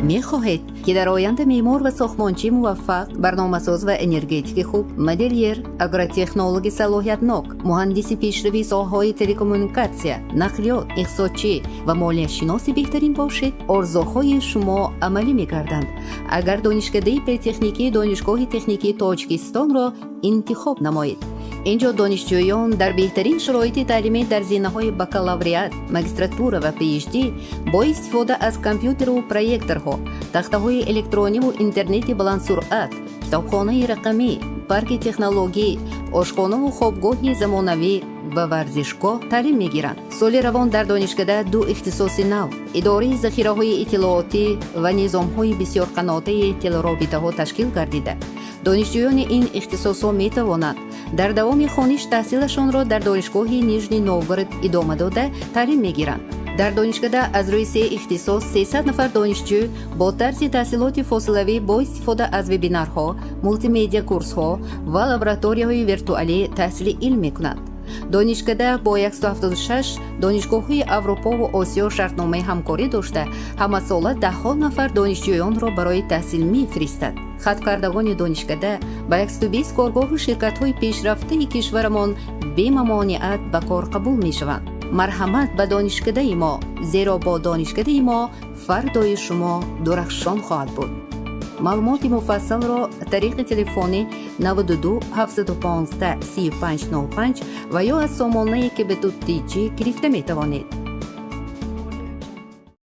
می‌خواهید که در آینده معمار و ساختمانچی موفق، برنامه‌ساز و انرژتیک خوب، مدیر، اگرتکنولوژی صلاحیت‌ناک، مهندس پیشروی ساحه‌های تلکمونیکاسیون، نقلیات، اقتصادچی و مالیه شناسی بهترین باشید، آرزوهای شما عملی می‌گردند. اگر دانشکده پلی‌تکنیکی دانشگاه تکنیکی تاجیکستان را انتخاب نمایید. اینجا دانشجویان در بهترین شرایط تعلیمی در زمینه‌های بکالوریات، ماجستراتور و پی‌اچ‌دی با استفاده از کامپیوتر و پروژکتورها، تخته‌های الکترونی و اینترنت بلندسرعت، کتابخانه رقمی، پارک تکنولوژی، آشخانه و خوابگاه زمانوی و ورزشگاه تعلیم می‌گیرند. سال روان در دانشکده 2 اختصاص نو، اداره ذخیره‌های اطلاعاتی و نظام‌های بسیار قناته تلرابطه‌ها تشکیل گردیده. دانشجویان این اختصاص‌ها می‌توانند در دوام خوانش تحصیلشان را در دانشگاه نیژنی نوگورود ادامه داده تعلیم می‌گیرند. در دانشکده از روی 3 اختصاص 300 نفر دانشجو با طرز تحصیلات فاصله‌ای با استفاده از وبینارها، مولتی مدیا کورس‌ها و لابراتوری‌های ویرتوئالی تحصیل علم می‌کنند. دانشکده با 176 دانشگاه‌های اروپا و آسیا شرطنامه همکاری داشته، همساله ده‌ها نفر دانشجویان را برای تحصیل می‌فرستد. خط‌کردگان دانشکده با 120 کارگاه و شرکت‌های پیشرفته کشورمان بی ممانعت به کار قبول می‌شوند. مرحمت به دانشکده ما، زیرا با دانشکده ما فردای شما درخشان خواهد بود. معلومات مفصل را طریق تلفنی 92 715 3505 و یا از سامانه‌ای که به توتیجی گرفته می‌توانید.